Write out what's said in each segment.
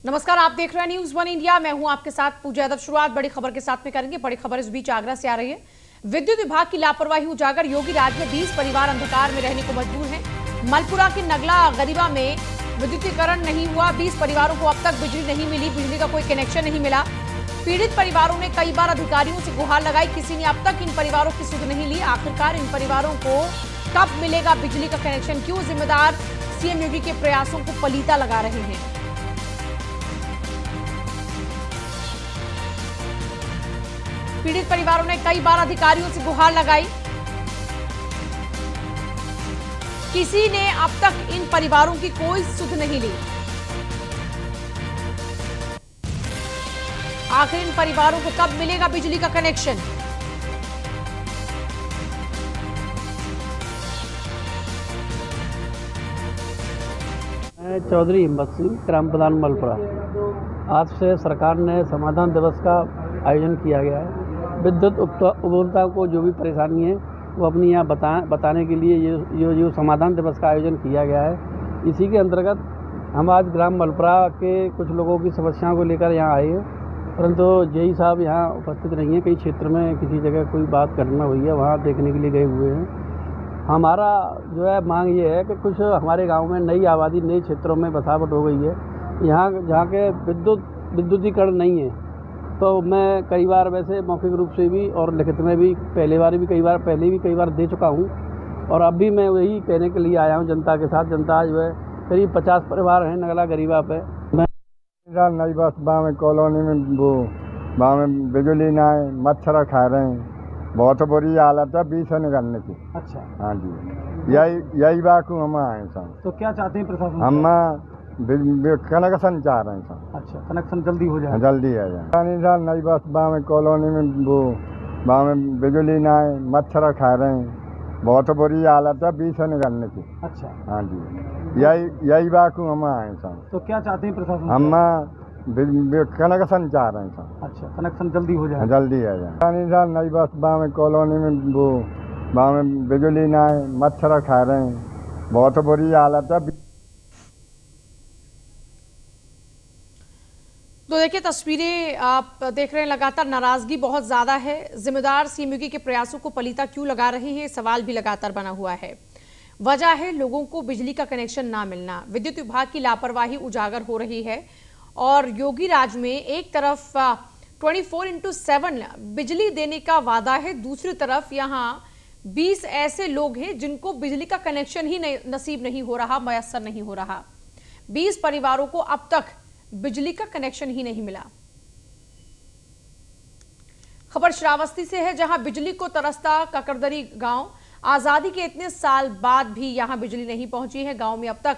नमस्कार, आप देख रहे हैं न्यूज़ वन इंडिया। मैं हूं आपके साथ पूजा यादव। शुरुआत बड़ी खबर के साथ में करेंगे। बड़ी खबर इस बीच आगरा से आ रही है। विद्युत विभाग की लापरवाही उजागर। योगी राज में 20 परिवार अंधकार में रहने को मजबूर हैं। मलपुरा के नगला गरीबा में विद्युतीकरण नहीं हुआ। 20 परिवारों को अब तक बिजली नहीं मिली, बिजली का कोई कनेक्शन नहीं मिला। पीड़ित परिवारों ने कई बार अधिकारियों से गुहार लगाई, किसी ने अब तक इन परिवारों की सुध नहीं ली। आखिरकार इन परिवारों को कब मिलेगा बिजली का कनेक्शन? क्यों जिम्मेदार सीएम योगी के प्रयासों को पलीता लगा रहे हैं? पीड़ित परिवारों ने कई बार अधिकारियों से गुहार लगाई, किसी ने अब तक इन परिवारों की कोई सुध नहीं ली। आखिर इन परिवारों को कब मिलेगा बिजली का कनेक्शन? चौधरी हिम्मत सिंह, ग्राम प्रधान मलपुरा। आज से सरकार ने समाधान दिवस का आयोजन किया गया है। विद्युत उपभोक्ताओं को जो भी परेशानी है वो अपनी यहाँ बताने के लिए ये समाधान दिवस का आयोजन किया गया है। इसी के अंतर्गत हम आज ग्राम मलपुरा के कुछ लोगों की समस्याओं को लेकर यहाँ आए हैं, परंतु जेई साहब यहाँ उपस्थित नहीं है। कई क्षेत्र में किसी जगह कोई बात घटना हुई है, वहाँ देखने के लिए गए हुए हैं। हमारा जो है मांग ये है कि कुछ हमारे गाँव में नई आबादी नए क्षेत्रों में बसावट हो गई है। यहाँ जहाँ के विद्युतीकरण नहीं है, तो मैं कई बार वैसे मौखिक रूप से भी और लिखित में भी पहले भी कई बार दे चुका हूँ, और अब भी मैं वही कहने के लिए आया हूँ जनता के साथ। जनता जो है करीब 50 परिवार हैं नगला गरीबा पे। मैं नई बस में कॉलोनी में में बिजली ना है, मच्छर खा रहे हैं, बहुत बुरी हालत है 20 से निकलने की। अच्छा, हाँ जी, यही बात हम आए सब। तो क्या चाहते हैं प्रशासन? हम कनेक्शन चाह रहे हैं सब। अच्छा, कनेक्शन जल्दी हो जाए। जल्दी आ जाए। नई बस में कॉलोनी में में बिजली ना है, मच्छर खा रहे हैं, बहुत बुरी हालत है 20 से निकलने की। अच्छा, हाँ जी, यही बात हम आए सब। तो क्या चाहते हैं प्रशासन? हम कनेक्शन चाह रहे हैं सब। अच्छा, कनेक्शन जल्दी हो जाए। जल्दी आ जाए। नई बस में कॉलोनी में बिजली ना है, मच्छर खा रहे हैं, बहुत बुरी हालत है। तो देखिए, तस्वीरें आप देख रहे हैं। लगातार नाराजगी बहुत ज्यादा है। जिम्मेदार सीएम योगी के प्रयासों को पलीता क्यों लगा रहे हैं, सवाल भी लगातार बना हुआ है। वजह है लोगों को बिजली का कनेक्शन ना मिलना। विद्युत विभाग की लापरवाही उजागर हो रही है, और योगी राज में एक तरफ 24/7 बिजली देने का वादा है, दूसरी तरफ यहाँ 20 ऐसे लोग हैं जिनको बिजली का कनेक्शन ही नसीब नहीं हो रहा, मयसर नहीं हो रहा। 20 परिवारों को अब तक बिजली का कनेक्शन ही नहीं मिला। खबर श्रावस्ती से है, जहां बिजली को तरसता ककरदरी गांव। आजादी के इतने साल बाद भी यहां बिजली नहीं पहुंची है। गांव में अब तक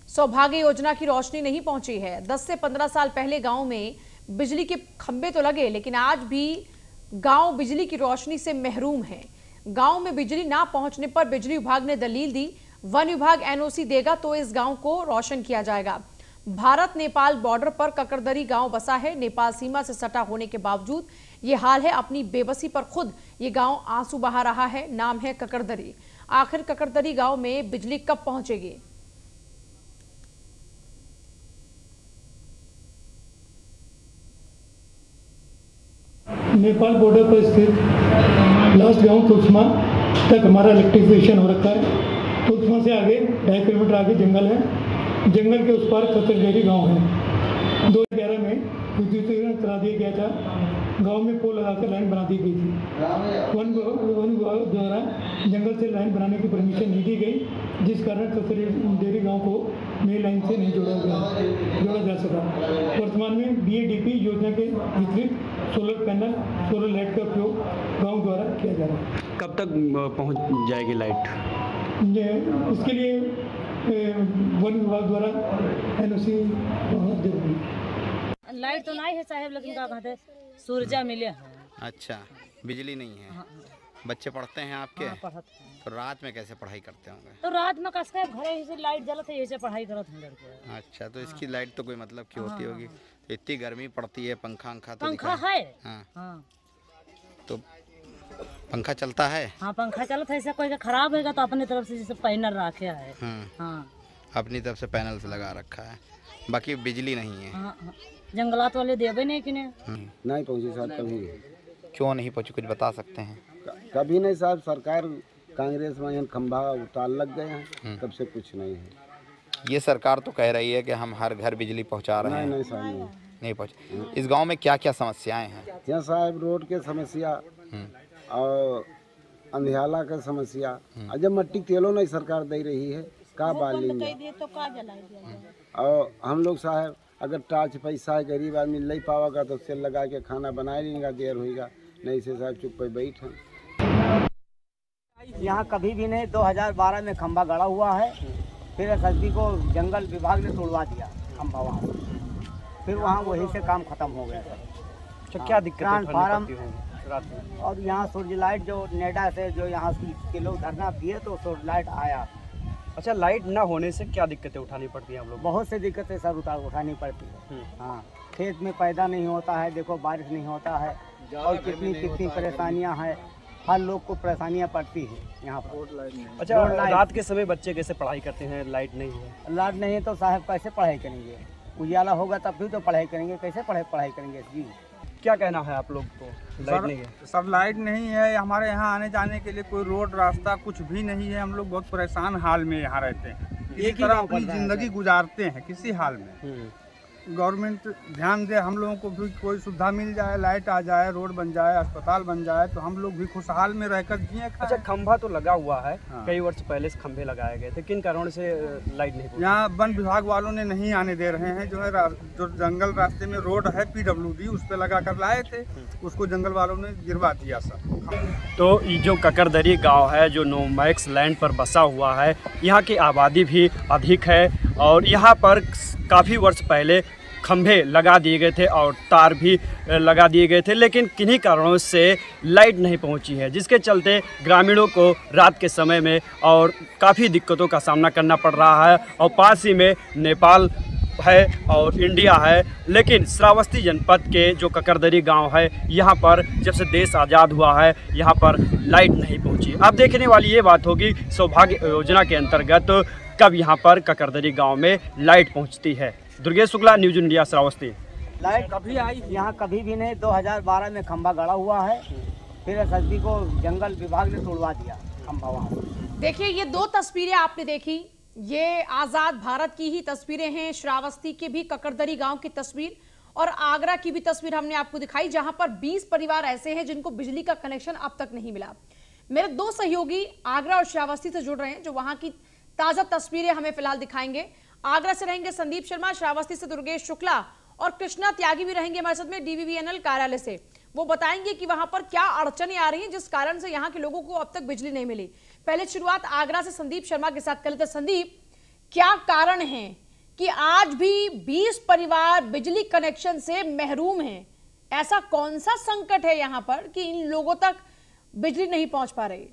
सौभाग्य योजना की रोशनी नहीं पहुंची है। 10 से 15 साल पहले गांव में बिजली के खंभे तो लगे, लेकिन आज भी गांव बिजली की रोशनी से महरूम है। गांव में बिजली ना पहुंचने पर बिजली विभाग ने दलील दी, वन विभाग एनओसी देगा तो इस गांव को रोशन किया जाएगा। भारत नेपाल बॉर्डर पर ककरदरी गांव बसा है। नेपाल सीमा से सटा होने के बावजूद ये हाल है। अपनी बेबसी पर खुद ये गांव आंसू बहा रहा है। नाम है ककरदरी। आखिर ककरदरी गांव में बिजली कब पहुंचेगी? नेपाल बॉर्डर पर स्थित लास्ट गांव तुलसमा तक हमारा इलेक्ट्रिफिकेशन हो रखा है। तुलसमा से आगे 2.5 किलोमीटर आगे जंगल है। जंगल के उस पार ककरदरी गांव है। 2011 में विद्युतीकरण करा दिया गया था। गांव में पोल लगाकर लाइन बना दी गई थी। वन विभाग द्वारा जंगल से लाइन बनाने की परमिशन नहीं दी गई, जिस कारण ककरदरी गांव को मेन लाइन से नहीं जोड़ा जा सका। वर्तमान में BADP योजना के वितरित सोलर पैनल, सोलर लाइट का उपयोग गाँव द्वारा किया जा रहा है। कब तक पहुंच जाएगी लाइट? इसके लिए वन विभाग द्वारा एनओसी जरूरी है। लाइट तो नहीं है साहब, लेकिन क्या कहते हैं सूरजा मिले हैं। अच्छा, बिजली नहीं है। बच्चे पढ़ते हैं आपके? हाँ, पढ़ते हैं। तो रात में कैसे पढ़ाई करते होंगे? तो रात में कसके घरे से लाइट जलत है, ऐसे पढ़ाई करते हैं लड़के। अच्छा, तो इसकी लाइट तो कोई मतलब की होती होगी। तो इतनी गर्मी पड़ती है, पंखा तो पंखा है। हाँ, तो पंखा चलता है? हाँ, पंखा चलता है। ऐसा कोई का खराब होगा तो अपने तरफ से जैसे पैनल रखे है। हाँ। अपनी तरफ से पैनल्स लगा रखा है, बाकी बिजली नहीं है। हाँ, हाँ। जंगलात वाले देवे नहीं कि नहीं नहीं पहुंची साहब कभी। क्यों नहीं पहुँची, कुछ बता सकते हैं? कभी नहीं साहब, सरकार कांग्रेस में यहाँ खंभा उतार लग गए हैं, तब से कुछ नहीं है। ये सरकार तो कह रही है कि हम हर घर बिजली पहुंचा रहे हैं। नहीं साहब नहीं पहुंचे। इस गांव में क्या क्या समस्याएं हैं? यहाँ साहब रोड के समस्या और अंधियाला का समस्या। जब मट्टी तेलों नहीं सरकार दे रही है, का बाल लेंगे तो का जलाएंगे। और हम लोग साहब अगर टार्च पैसा है, गरीब आदमी नहीं पावेगा तो सेल लगा के खाना बना लेगा, देर होगा, नहीं से साहब चुप पे बैठ। यहाँ कभी भी नहीं। 2012 में खंभा गड़ा हुआ है, फिर एसएसबी को जंगल विभाग ने तोड़वा दिया खंभा वहाँ, फिर वहाँ वहीं से काम खत्म हो गया सर। तो क्या दिक्कत ट्रांसफार्म और यहाँ सूर्य लाइट जो नेडा से जो यहाँ के लोग धरना दिए तो सूर्य लाइट आया। अच्छा, लाइट ना होने से क्या दिक्कतें उठानी पड़ती हैं आप लोग? बहुत से दिक्कतें सर उठानी पड़ती है। हाँ, खेत में पैदा नहीं होता है, देखो बारिश नहीं होता है, और कितनी परेशानियाँ हैं, हर लोग को परेशानियाँ पड़ती है यहाँ पर। अच्छा, रात के समय बच्चे कैसे पढ़ाई करते हैं, लाइट नहीं है? लाइट नहीं है तो साहब कैसे पढ़ाई करेंगे? उजाला होगा तब भी तो पढ़ाई करेंगे, कैसे पढ़ाई करेंगे जी? क्या कहना है आप लोग को? लाइट नहीं है सर, लाइट नहीं है। हमारे यहाँ आने जाने के लिए कोई रोड रास्ता कुछ भी नहीं है। हम लोग बहुत परेशान हाल में यहाँ रहते हैं, किसी तरह अपनी ज़िंदगी गुजारते हैं किसी हाल में। गवर्नमेंट ध्यान दे, हम लोगों को भी कोई सुविधा मिल जाए, लाइट आ जाए, रोड बन जाए, अस्पताल बन जाए तो हम लोग भी खुशहाल में रहकर जिए। अच्छा, खंभा तो लगा हुआ है। कई वर्ष पहले से खंभे लगाए गए थे, किन कारणों से लाइट नहीं? यहाँ वन विभाग वालों ने नहीं आने दे रहे हैं। जो है जो जंगल रास्ते में रोड है PWD, उस पर लगा कर लाए थे, उसको जंगल वालों ने गिरवा दिया सर। तो ये जो ककरदरी गांव है जो नोमैक्स लैंड पर बसा हुआ है, यहाँ की आबादी भी अधिक है और यहाँ पर काफ़ी वर्ष पहले खंभे लगा दिए गए थे और तार भी लगा दिए गए थे, लेकिन किन्हीं कारणों से लाइट नहीं पहुंची है, जिसके चलते ग्रामीणों को रात के समय में और काफ़ी दिक्कतों का सामना करना पड़ रहा है। और पास ही में नेपाल है और इंडिया है, लेकिन श्रावस्ती जनपद के जो ककरदरी गांव है, यहाँ पर जब से देश आज़ाद हुआ है यहाँ पर लाइट नहीं पहुँची। अब देखने वाली ये बात होगी सौभाग्य योजना के अंतर्गत कब यहाँ पर ककरदरी गांव में लाइट पहुँचती है। Durgesh Shukla, news India, Shravasti. Light कभी आई यहाँ कभी भी नहीं। 2012 में खंभा गड़ा हुआ है, फिर एसएसबी को जंगल विभाग ने तोड़वा दिया खंभा वहाँ। देखिए, ये दो तस्वीरें आपने देखी, ये आजाद भारत की ही तस्वीरें हैं। श्रावस्ती के भी ककरदरी गांव की तस्वीर और आगरा की भी तस्वीर हमने आपको दिखाई, जहां पर 20 परिवार ऐसे हैं जिनको बिजली का कनेक्शन अब तक नहीं मिला। मेरे दो सहयोगी आगरा और श्रावस्ती से जुड़ रहे हैं, जो वहां की ताजा तस्वीरें हमें फिलहाल दिखाएंगे। आगरा से रहेंगे संदीप शर्मा, श्रावस्ती से दुर्गेश शुक्ला और कृष्णा त्यागी भी रहेंगे हमारे साथ में DVVNL कार्यालय से। वो बताएंगे कि वहां पर क्या अड़चनें आ रही हैं जिस कारण से यहाँ के लोगों को अब तक बिजली नहीं मिली। पहले शुरुआत आगरा से संदीप शर्मा के साथ कर लेते। संदीप, क्या कारण है कि आज भी 20 परिवार बिजली कनेक्शन से महरूम हैं? ऐसा कौन सा संकट है यहाँ पर कि इन लोगों तक बिजली नहीं पहुंच पा रही?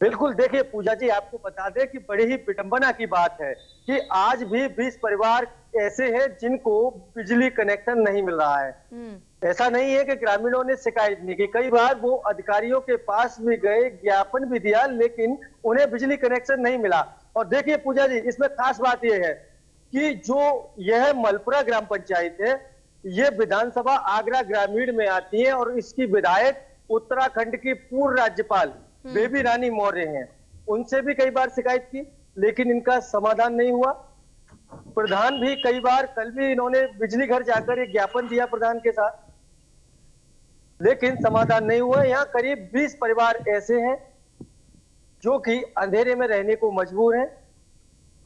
बिल्कुल, देखिए पूजा जी, आपको बता दें कि बड़ी ही विडंबना की बात है कि आज भी 20 परिवार ऐसे हैं जिनको बिजली कनेक्शन नहीं मिल रहा है। ऐसा नहीं है कि ग्रामीणों ने शिकायत नहीं की, कई बार वो अधिकारियों के पास भी गए, ज्ञापन भी दिया, लेकिन उन्हें बिजली कनेक्शन नहीं मिला। और देखिए पूजा जी, इसमें खास बात यह है कि जो यह मलपुरा ग्राम पंचायत है, ये विधानसभा आगरा ग्रामीण में आती है और इसकी विधायक उत्तराखंड की पूर्व राज्यपाल बेबी रानी मौर्य हैं। उनसे भी कई बार शिकायत की, लेकिन इनका समाधान नहीं हुआ। प्रधान भी कई बार, कल भी इन्होंने बिजली घर जाकर एक ज्ञापन दिया प्रधान के साथ, लेकिन समाधान नहीं हुआ। यहाँ करीब 20 परिवार ऐसे हैं जो कि अंधेरे में रहने को मजबूर हैं।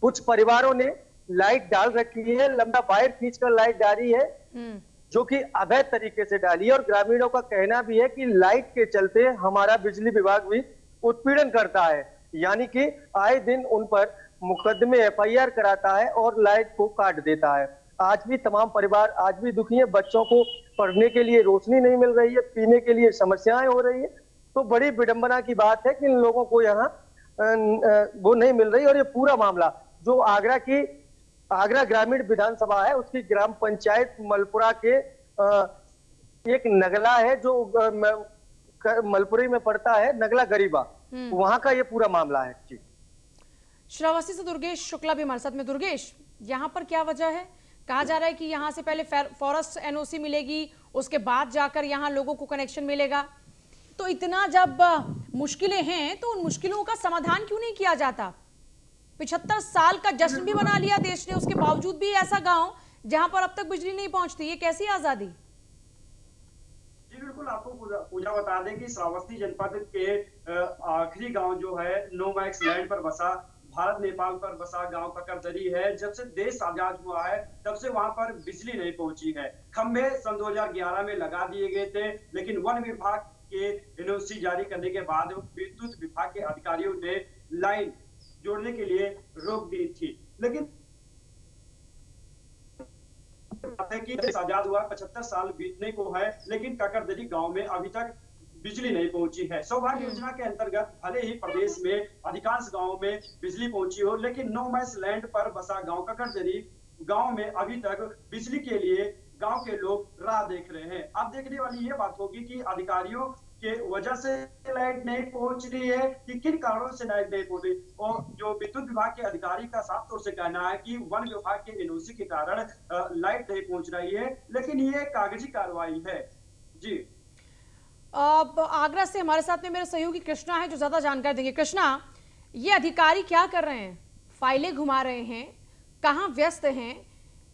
कुछ परिवारों ने लाइट डाल रखी है, लंबा वायर खींचकर लाइट डाली है, जो कि अवैध तरीके से डाली है। और ग्रामीणों का कहना भी है कि लाइट के चलते हमारा बिजली विभाग भी उत्पीड़न करता है, यानी कि आए दिन उन पर मुकदमे FIR कराता है और लाइट को काट देता है। आज भी तमाम परिवार आज भी दुखी है। बच्चों को पढ़ने के लिए रोशनी नहीं मिल रही है, पीने के लिए समस्याएं हो रही है। तो बड़ी विडंबना की बात है कि इन लोगों को यहाँ वो नहीं मिल रही। और ये पूरा मामला जो आगरा ग्रामीण विधानसभा है, उसकी ग्राम पंचायत मलपुरा के एक नगला है जो मलपुरी में पड़ता है, नगला गरीबा, वहां का ये पूरा मामला है जी। श्रावस्ती से दुर्गेश शुक्ला भी हमारे साथ में। दुर्गेश, यहाँ पर क्या वजह है? कहा जा रहा है कि यहाँ से पहले फॉरेस्ट एनओसी मिलेगी, उसके बाद जाकर यहाँ लोगों को कनेक्शन मिलेगा। तो इतना जब मुश्किलें हैं तो उन मुश्किलों का समाधान क्यों नहीं किया जाता? 75 साल का जश्न भी मना लिया देश ने, उसके बावजूद भी ऐसा गांव जहां पर अब तक बिजली नहीं पहुंचती, ये कैसी आजादी? जी बिल्कुल, आपको पूजा बता दें कि श्रावस्ती जनपद के आखिरी गांव जो है नोमैक्स लैंड पर बसा, भारत नेपाल पर बसा गांव ककरदरी है। जब से देश आजाद हुआ है तब से वहां पर बिजली नहीं पहुंची है। खंभे सन 2011 में लगा दिए गए थे, लेकिन वन विभाग के एनओसी जारी करने के बाद विद्युत विभाग के अधिकारियों ने लाइन जोड़ने के लिए रोक दी थी। लेकिन कि देश आजाद हुआ 75 साल बीतने को है, लेकिन ककरदरी गांव में अभी तक बिजली नहीं पहुंची है। सौभाग्य योजना के अंतर्गत भले ही प्रदेश में अधिकांश गांवों में बिजली पहुंची हो, लेकिन नोमैक्स लैंड पर बसा गांव ककरदरी गांव में अभी तक बिजली के लिए गांव के लोग राह देख रहे हैं। अब देखने वाली ये बात होगी कि अधिकारियों के वजह से लाइट नहीं पहुंच रही है कि किन कारणों से लाइट नहीं पहुंच रही। और जो विद्युत विभाग के अधिकारी का साफ तौर से कहना है कि वन विभाग के एनओसी के कारण लाइट नहीं पहुंच रही है, लेकिन ये कागजी कार्रवाई है। जी, अब आगरा से हमारे साथ में मेरे सहयोगी कृष्णा है जो ज्यादा जानकारी देंगे। कृष्णा, ये अधिकारी क्या कर रहे हैं? फाइलें घुमा रहे हैं, कहाँ व्यस्त हैं?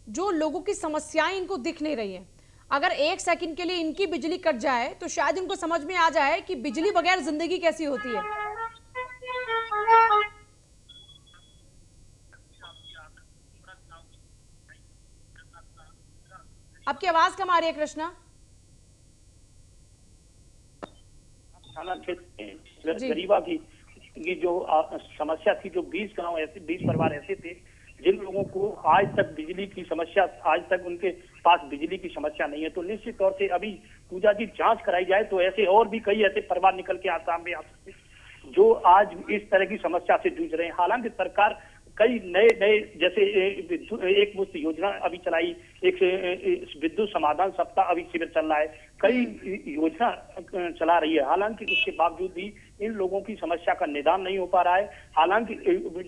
जो लोगों की समस्याएं इनको दिख नहीं रही है। अगर एक सेकंड के लिए इनकी बिजली कट जाए तो शायद इनको समझ में आ जाए कि बिजली बगैर जिंदगी कैसी होती है। आपकी आवाज कम आ रही है कृष्णा। थाना क्षेत्र गरीबा की जो समस्या थी, जो 20 गांव ऐसे 20 परिवार ऐसे थे जिन लोगों को आज तक बिजली की समस्या, आज तक उनके पास बिजली की समस्या नहीं है। तो निश्चित तौर से अभी पूजा जी जांच कराई जाए तो ऐसे और भी कई ऐसे परिवार निकल के सामने आ सकते जो आज इस तरह की समस्या से जूझ रहे हैं। हालांकि सरकार कई नए जैसे एक मुफ्त योजना अभी चलाई, एक विद्युत समाधान सप्ताह अभी शिविर चल रहा है, कई योजना चला रही है। हालांकि उसके बावजूद भी इन लोगों की समस्या का निदान नहीं हो पा रहा है। हालांकि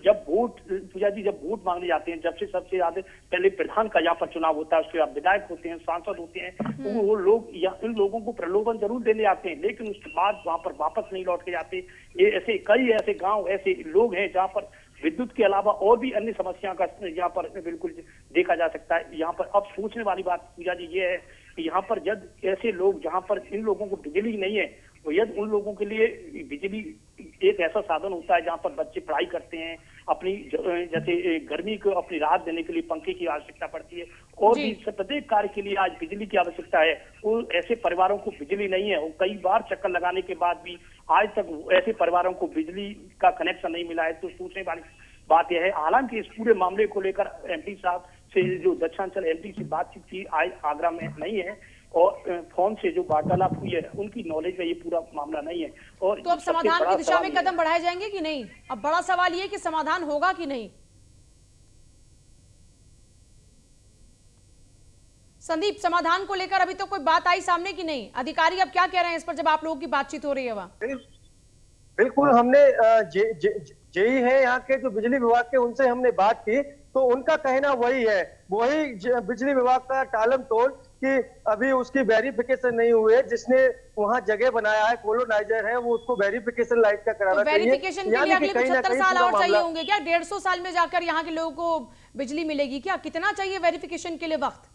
जब वोट, पूजा जी, जब वोट मांगने जाते हैं, जब से सबसे ज्यादा पहले प्रधान का यहाँ पर चुनाव होता है, उसके बाद विधायक होते हैं, सांसद होते हैं, तो वो लोग इन लोगों को प्रलोभन जरूर देने आते हैं, लेकिन उसके बाद वहां पर वापस नहीं लौट के जाते। ये ऐसे कई ऐसे गाँव, ऐसे लोग हैं जहाँ पर विद्युत के अलावा और भी अन्य समस्याओं का यहाँ पर बिल्कुल देखा जा सकता है। यहाँ पर अब सोचने वाली बात पूजा जी ये है कि यहाँ पर जब ऐसे लोग, जहाँ पर इन लोगों को बिजली नहीं है, तो यदि उन लोगों के लिए बिजली एक ऐसा साधन होता है जहाँ पर बच्चे पढ़ाई करते हैं, अपनी जैसे गर्मी को अपनी राहत देने के लिए पंखे की आवश्यकता पड़ती है, और भी प्रत्येक कार्य के लिए आज बिजली की आवश्यकता है। वो ऐसे परिवारों को बिजली नहीं है, वो कई बार चक्कर लगाने के बाद भी आज तक ऐसे परिवारों को बिजली का कनेक्शन नहीं मिला है। तो सोचने वाली बात यह है। हालांकि इस पूरे मामले को लेकर एमपी साहब से, जो दक्षिणांचल एमपी से बातचीत की, आज आगरा में नहीं है, और फोन से जो वार्तालाप हुई है उनकी नॉलेज में ये पूरा मामला नहीं है। और तो अब समाधान की दिशा में कदम बढ़ाए जाएंगे कि नहीं? अब बड़ा सवाल ये कि समाधान होगा कि नहीं। संदीप, समाधान को लेकर अभी तो कोई बात आई सामने कि नहीं? अधिकारी अब क्या कह रहे हैं इस पर जब आप लोगों की बातचीत हो रही है वहाँ? बिल्कुल, हमने जेई है यहाँ के जो बिजली विभाग के, उनसे हमने बात की तो उनका कहना वही है, वही बिजली विभाग का टालम टोल कि अभी उसकी वेरिफिकेशन नहीं हुई है। जिसने वहाँ जगह बनाया है, कोलोनाइजर है, वो उसको वेरिफिकेशन लाइट का कराना चाहिए। वेरिफिकेशन के लिए अगले 75 साल और चाहिए होंगे क्या? 150 साल में जाकर यहाँ के लोगों को बिजली मिलेगी क्या? कितना चाहिए वेरिफिकेशन के लिए वक्त?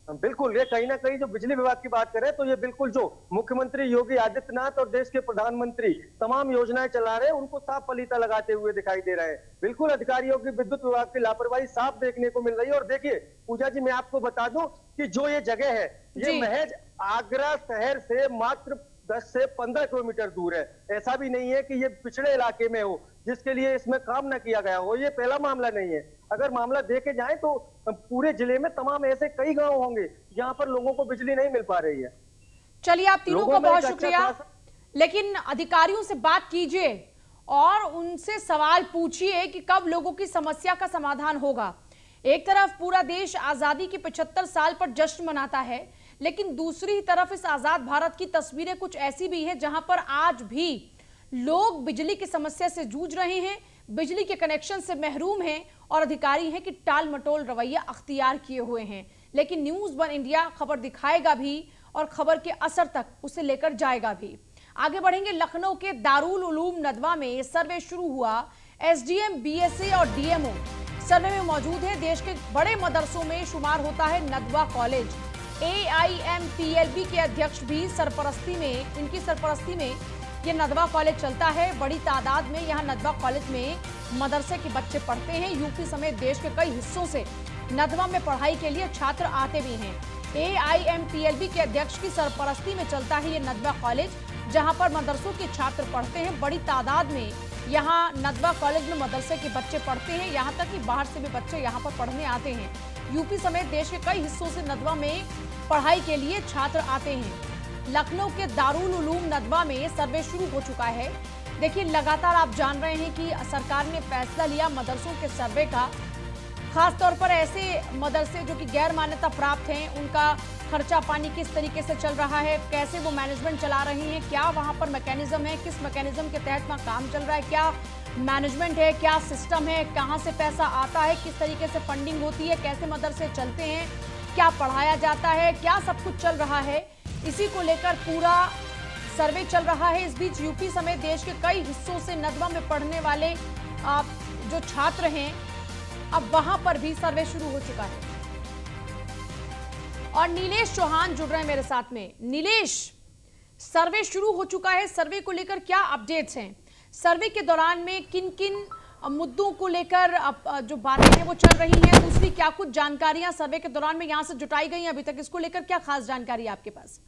बिल्कुल, ये कहीं ना कहीं जो बिजली विभाग की बात करें तो ये बिल्कुल जो मुख्यमंत्री योगी आदित्यनाथ और देश के प्रधानमंत्री तमाम योजनाएं चला रहे हैं, उनको साफ पलीता लगाते हुए दिखाई दे रहे हैं। बिल्कुल अधिकारियों की, विद्युत विभाग की लापरवाही साफ देखने को मिल रही है। और देखिए पूजा जी, मैं आपको बता दूं कि जो ये जगह है, ये महज आगरा शहर से मात्र 10 से 15 किलोमीटर दूर है। ऐसा भी नहीं है कि ये पिछड़े इलाके में हो जिसके लिए इसमें काम न किया गया हो। ये पहला मामला नहीं है। अगर मामला देखे जाए तो पूरे जिले में तमाम ऐसे कई गांव होंगे जहां पर लोगों को बिजली नहीं मिल पा रही है। चलिए, आप तीनों को बहुत शुक्रिया, लेकिन अधिकारियों से बात कीजिए और उनसे सवाल पूछिए कि कब लोगों की समस्या का समाधान होगा। एक तरफ पूरा देश आजादी के 75 साल पर जश्न मनाता है, लेकिन दूसरी तरफ इस आजाद भारत की तस्वीरें कुछ ऐसी भी है जहां पर आज भी लोग बिजली की समस्या से जूझ रहे हैं। बिजली के कनेक्शन से महरूम हैं और अधिकारी हैं कि टाल मटोल रवैया अख्तियार किए हुए हैं। लेकिन न्यूज़ 1 इंडिया खबर दिखाएगा भी और खबर के असर तक उसे लेकर जाएगा भी। आगे बढ़ेंगे। लखनऊ के दारुल उलूम नदवा में सर्वे शुरू हुआ। एसडीएम, बीएसए और डीएमओ सर्वे में मौजूद है। देश के बड़े मदरसों में शुमार होता है नदवा कॉलेज। AIMPLB के अध्यक्ष भी इनकी सरपरस्ती में ये नदवा कॉलेज चलता है। बड़ी तादाद में यहाँ नदवा कॉलेज में मदरसे के बच्चे पढ़ते हैं। यूपी समेत देश के कई हिस्सों से नदवा में पढ़ाई के लिए छात्र आते भी हैं। AIMPLB के अध्यक्ष की सरपरस्ती में चलता है ये नदवा कॉलेज, जहां पर मदरसों के छात्र पढ़ते हैं। बड़ी तादाद में यहाँ नदवा कॉलेज में मदरसे के बच्चे पढ़ते हैं। यहाँ तक कि बाहर से भी बच्चे यहाँ पर पढ़ने आते हैं। यूपी समेत देश के कई हिस्सों से नदवा में पढ़ाई के लिए छात्र आते हैं। लखनऊ के दारुल उलूम नदवा में सर्वे शुरू हो चुका है। देखिए, लगातार आप जान रहे हैं कि सरकार ने फैसला लिया मदरसों के सर्वे का। खासतौर पर ऐसे मदरसे जो कि गैर मान्यता प्राप्त हैं, उनका खर्चा पानी किस तरीके से चल रहा है, कैसे वो मैनेजमेंट चला रही हैं, क्या वहां पर मैकेनिज्म है, किस मैकेनिज्म के तहत वहां काम चल रहा है, क्या मैनेजमेंट है, क्या सिस्टम है, कहां से पैसा आता है, किस तरीके से फंडिंग होती है, कैसे मदरसे चलते हैं, क्या पढ़ाया जाता है, क्या सब कुछ चल रहा है, इसी को लेकर पूरा सर्वे चल रहा है। इस बीच यूपी समेत देश के कई हिस्सों से नदवा में पढ़ने वाले जो छात्र हैं, अब वहां पर भी सर्वे शुरू हो चुका है। और नीलेश चौहान जुड़ रहे हैं मेरे साथ में। नीलेश, सर्वे शुरू हो चुका है, सर्वे को लेकर क्या अपडेट्स हैं? सर्वे के दौरान में किन किन मुद्दों को लेकर जो बातें हैं वो चल रही हैं? दूसरी क्या कुछ जानकारियां सर्वे के दौरान में यहां से जुटाई गई हैं अभी तक? इसको लेकर क्या खास जानकारी है आपके पास?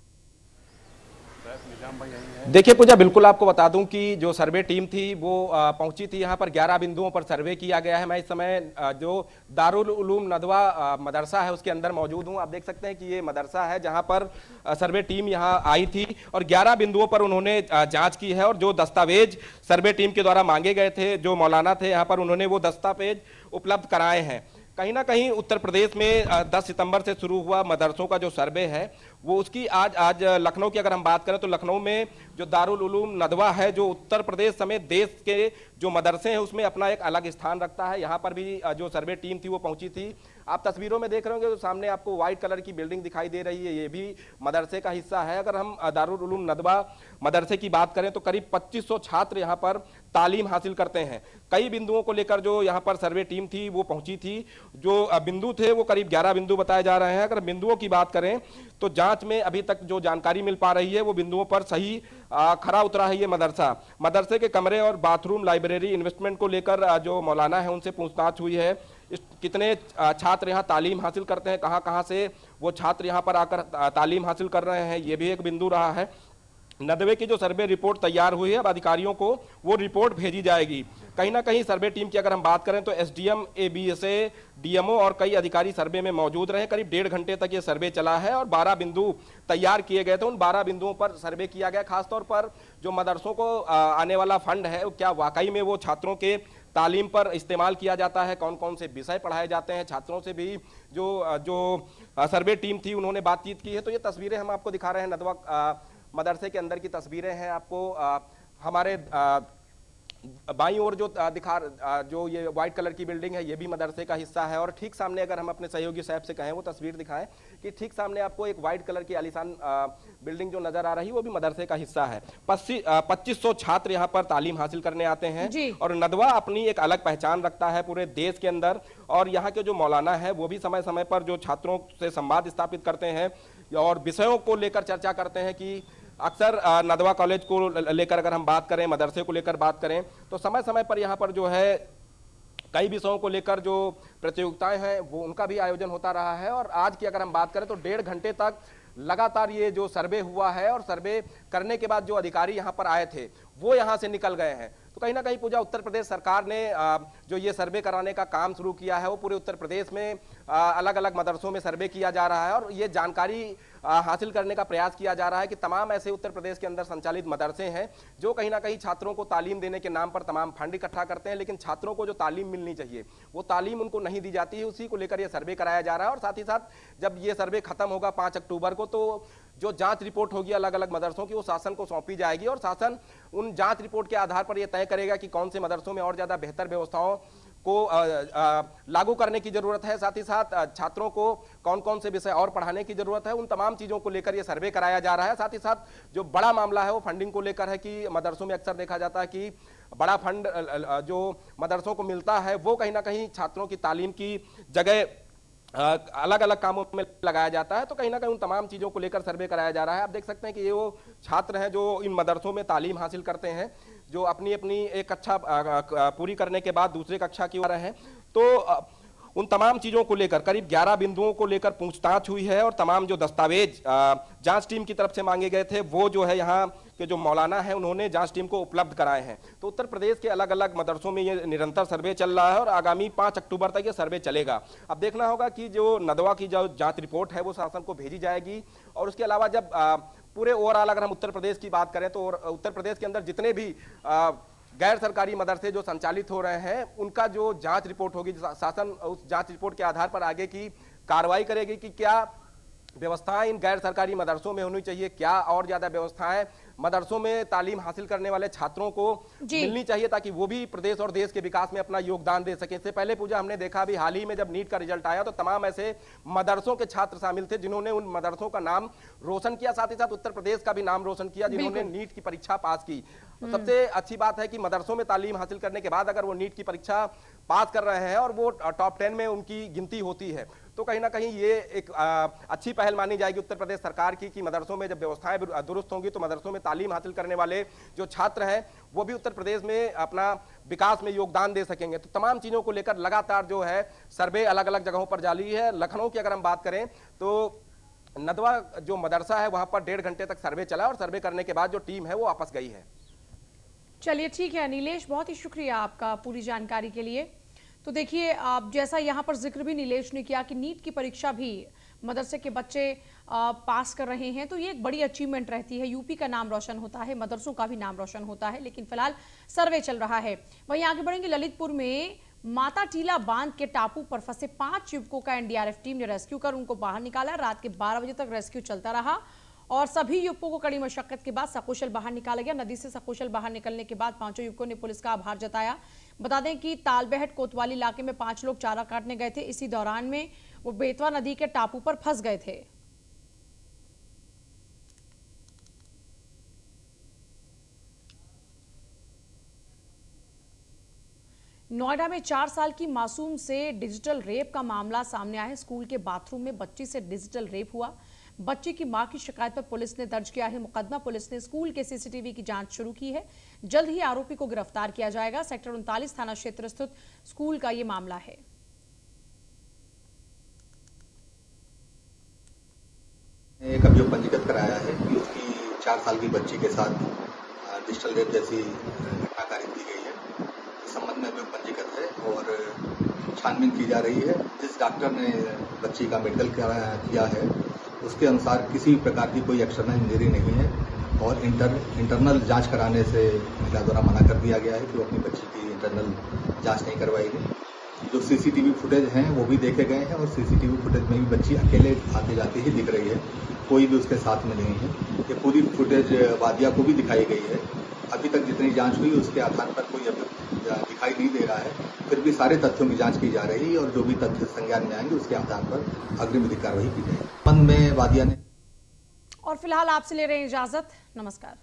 देखिए पूजा, बिल्कुल आपको बता दूं कि जो सर्वे टीम थी वो पहुंची थी यहाँ पर 11 बिंदुओं पर सर्वे किया गया है। मैं इस समय जो दारुल उलूम नदवा मदरसा है उसके अंदर मौजूद हूँ। आप देख सकते हैं कि ये मदरसा है जहाँ पर सर्वे टीम यहाँ आई थी और 11 बिंदुओं पर उन्होंने जांच की है और जो दस्तावेज सर्वे टीम के द्वारा मांगे गए थे, जो मौलाना थे यहाँ पर, उन्होंने वो दस्तावेज उपलब्ध कराए हैं। कहीं ना कहीं उत्तर प्रदेश में 10 सितंबर से शुरू हुआ मदरसों का जो सर्वे है वो उसकी आज लखनऊ की अगर हम बात करें तो लखनऊ में जो दारुल उलूम नदवा है, जो उत्तर प्रदेश समेत देश के जो मदरसे हैं उसमें अपना एक अलग स्थान रखता है। यहाँ पर भी जो सर्वे टीम थी वो पहुंची थी। आप तस्वीरों में देख रहे होंगे तो सामने आपको व्हाइट कलर की बिल्डिंग दिखाई दे रही है, ये भी मदरसे का हिस्सा है। अगर हम दारुल उलूम नदवा मदरसे की बात करें तो करीब 2500 छात्र यहाँ पर तालीम हासिल करते हैं। कई बिंदुओं को लेकर जो यहाँ पर सर्वे टीम थी वो पहुंची थी। जो बिंदु थे वो करीब 11 बिंदु बताए जा रहे हैं। अगर बिंदुओं की बात करें तो जांच में अभी तक जो जानकारी मिल पा रही है वो बिंदुओं पर सही खरा उतरा है ये मदरसा। मदरसे के कमरे और बाथरूम, लाइब्रेरी, इन्वेस्टमेंट को लेकर जो मौलाना है उनसे पूछताछ हुई है। कितने छात्र यहाँ तालीम हासिल करते हैं, कहाँ कहाँ से वो छात्र यहाँ पर आकर तालीम हासिल कर रहे हैं, ये भी एक बिंदु रहा है। नदवे की जो सर्वे रिपोर्ट तैयार हुई है, अब अधिकारियों को वो रिपोर्ट भेजी जाएगी। कहीं ना कहीं सर्वे टीम की अगर हम बात करें तो एसडीएम, बीएसए, डीएमओ और कई अधिकारी सर्वे में मौजूद रहे। करीब 1.5 घंटे तक ये सर्वे चला है और 12 बिंदु तैयार किए गए थे। उन 12 बिंदुओं पर सर्वे किया गया। खासतौर पर जो मदरसों को आने वाला फंड है, क्या वाकई में वो छात्रों के तालीम पर इस्तेमाल किया जाता है, कौन कौन से विषय पढ़ाए जाते हैं। छात्रों से भी जो सर्वे टीम थी उन्होंने बातचीत की है। तो ये तस्वीरें हम आपको दिखा रहे हैं, नदवा मदरसे के अंदर की तस्वीरें हैं। आपको हमारे बाईं ओर जो ये व्हाइट कलर की बिल्डिंग है ये भी मदरसे का हिस्सा है। और ठीक सामने अगर हम अपने सहयोगी साहब से कहें वो तस्वीर दिखाएं कि ठीक सामने आपको एक व्हाइट कलर की आलीशान बिल्डिंग जो नजर आ रही है वो भी मदरसे का हिस्सा है। 2500 छात्र यहाँ पर तालीम हासिल करने आते हैं और नदवा अपनी एक अलग पहचान रखता है पूरे देश के अंदर। और यहाँ के जो मौलाना है वो भी समय समय पर जो छात्रों से संवाद स्थापित करते हैं और विषयों को लेकर चर्चा करते हैं कि अक्सर नदवा कॉलेज को लेकर अगर हम बात करें, मदरसे को लेकर बात करें तो समय समय पर यहाँ पर जो है कई विषयों को लेकर जो प्रतियोगिताएं हैं वो उनका भी आयोजन होता रहा है। और आज की अगर हम बात करें तो 1.5 घंटे तक लगातार ये जो सर्वे हुआ है और सर्वे करने के बाद जो अधिकारी यहाँ पर आए थे वो यहाँ से निकल गए हैं। तो कहीं ना कहीं पूजा उत्तर प्रदेश सरकार ने जो ये सर्वे कराने का काम शुरू किया है वो पूरे उत्तर प्रदेश में अलग अलग मदरसों में सर्वे किया जा रहा है और ये जानकारी हासिल करने का प्रयास किया जा रहा है कि तमाम ऐसे उत्तर प्रदेश के अंदर संचालित मदरसे हैं जो कहीं ना कहीं छात्रों को तालीम देने के नाम पर तमाम फंड इकट्ठा करते हैं, लेकिन छात्रों को जो तालीम मिलनी चाहिए वो तालीम उनको नहीं दी जाती है। उसी को लेकर ये सर्वे कराया जा रहा है। और साथ ही साथ जब ये सर्वे खत्म होगा 5 अक्टूबर को तो जो जांच रिपोर्ट होगी अलग अलग मदरसों की वो शासन को सौंपी जाएगी और शासन उन जांच रिपोर्ट के आधार पर यह तय करेगा कि कौन से मदरसों में और ज़्यादा बेहतर व्यवस्थाओं को लागू करने की जरूरत है, साथ ही साथ छात्रों को कौन कौन से विषय और पढ़ाने की जरूरत है, उन तमाम चीज़ों को लेकर ये सर्वे कराया जा रहा है। साथ ही साथ जो बड़ा मामला है वो फंडिंग को लेकर है कि मदरसों में अक्सर देखा जाता है कि बड़ा फंड जो मदरसों को मिलता है वो कहीं ना कहीं छात्रों की तालीम की जगह अलग अलग कामों में लगाया जाता है। तो कहीं ना कहीं उन तमाम चीज़ों को लेकर सर्वे कराया जा रहा है। आप देख सकते हैं कि ये वो छात्र हैं जो इन मदरसों में तालीम हासिल करते हैं, जो अपनी अपनी एक कक्षा पूरी करने के बाद दूसरी कक्षा की ओर हैं। तो उन तमाम चीज़ों को लेकर करीब 11 बिंदुओं को लेकर पूछताछ हुई है और तमाम जो दस्तावेज जांच टीम की तरफ से मांगे गए थे वो जो है यहाँ के जो मौलाना है उन्होंने जांच टीम को उपलब्ध कराए हैं। तो उत्तर प्रदेश के अलग अलग मदरसों में ये निरंतर सर्वे चल रहा है और आगामी 5 अक्टूबर तक ये सर्वे चलेगा। अब देखना होगा कि जो नदवा की जो जांच रिपोर्ट है वो शासन को भेजी जाएगी और उसके अलावा जब पूरे ओवरऑल अगर हम उत्तर प्रदेश की बात करें तो उत्तर प्रदेश के अंदर जितने भी गैर सरकारी मदरसे जो संचालित हो रहे हैं उनका जो जांच रिपोर्ट होगी, शासन उस जांच रिपोर्ट के आधार पर आगे की कार्रवाई करेगी कि क्या व्यवस्थाएं इन गैर सरकारी मदरसों में होनी चाहिए, क्या और ज्यादा व्यवस्थाएं मदरसों में तालीम हासिल करने वाले छात्रों को मिलनी चाहिए ताकि वो भी प्रदेश और देश के विकास में अपना योगदान दे सकें। इससे पहले पूजा हमने देखा अभी हाल ही में जब नीट का रिजल्ट आया तो तमाम ऐसे मदरसों के छात्र शामिल थे जिन्होंने उन मदरसों का नाम रोशन किया, साथ ही साथ उत्तर प्रदेश का भी नाम रोशन किया जिन्होंने नीट की परीक्षा पास की। सबसे अच्छी बात है कि मदरसों में तालीम हासिल करने के बाद अगर वो नीट की परीक्षा पास कर रहे हैं और वो टॉप 10 में उनकी गिनती होती है तो कहीं ना कहीं ये एक अच्छी पहल मानी जाएगी उत्तर प्रदेश सरकार की कि मदरसों में जब व्यवस्थाएं दुरुस्त होंगी तो मदरसों में तालीम हासिल करने वाले जो छात्र हैं वो भी उत्तर प्रदेश में अपना विकास में योगदान दे सकेंगे। तो तमाम चीज़ों को लेकर लगातार जो है सर्वे अलग अलग जगहों पर जारी है। लखनऊ की अगर हम बात करें तो नदवा जो मदरसा है वहां पर 1.5 घंटे तक सर्वे चला और सर्वे करने के बाद जो टीम है वो वापस गई है। चलिए ठीक है नीलेश, बहुत ही शुक्रिया आपका पूरी जानकारी के लिए। तो देखिए आप जैसा यहाँ पर जिक्र भी नीलेश ने किया कि नीट की परीक्षा भी मदरसे के बच्चे पास कर रहे हैं तो ये एक बड़ी अचीवमेंट रहती है। यूपी का नाम रोशन होता है, मदरसों का भी नाम रोशन होता है, लेकिन फिलहाल सर्वे चल रहा है। वहीं आगे बढ़ेंगे, ललितपुर में माता टीला बांध के टापू पर फंसे 5 युवकों का एनडीआरएफ टीम ने रेस्क्यू कर उनको बाहर निकाला। रात के 12 बजे तक रेस्क्यू चलता रहा और सभी युवकों को कड़ी मशक्कत के बाद सकुशल बाहर निकाला गया। नदी से सकुशल बाहर निकलने के बाद 5 युवकों ने पुलिस का आभार जताया। बता दें कि तालबेहट कोतवाली इलाके में 5 लोग चारा काटने गए थे। इसी दौरान में वो बेतवा नदी के टापू पर फंस गए थे। नोएडा में 4 साल की मासूम से डिजिटल रेप का मामला सामने आया है। स्कूल के बाथरूम में बच्ची से डिजिटल रेप हुआ। बच्ची की मां की शिकायत पर पुलिस ने दर्ज किया है मुकदमा। पुलिस ने स्कूल के सीसीटीवी की जांच शुरू की है। जल्द ही आरोपी को गिरफ्तार किया जाएगा। सेक्टर 39 थाना क्षेत्र स्थित स्कूल का यह मामला है। एक अभियोग पंजीकृत कराया है कि उसकी 4 साल की बच्ची के साथ डिजिटल रेप जैसी घटना कारित की गई है। इस संबंध में अभियोग पंजीकृत है और छानबीन की जा रही है। जिस डॉक्टर ने बच्ची का मेडिकल किया है उसके अनुसार किसी प्रकार की कोई एक्सटर्नल इंजरी नहीं है और इंटरनल जांच कराने से महिला द्वारा मना कर दिया गया है कि वो अपनी बच्ची की इंटरनल जांच नहीं करवाएगी। जो सीसीटीवी फुटेज हैं वो भी देखे गए हैं और सीसीटीवी फुटेज में भी बच्ची अकेले आते जाते ही दिख रही है, कोई भी उसके साथ में नहीं है। ये पूरी फुटेज वादिया को भी दिखाई गई है। अभी तक जितनी जांच हुई उसके आधार पर कोई अभी दिखाई नहीं दे रहा है, फिर भी सारे तथ्यों की जांच की जा रही है और जो भी तथ्य संज्ञान में आएंगे उसके आधार पर अग्रिम विधिक कार्रवाई की जाएगी। में वादिया ने और फिलहाल आपसे ले रहे हैं इजाजत। नमस्कार।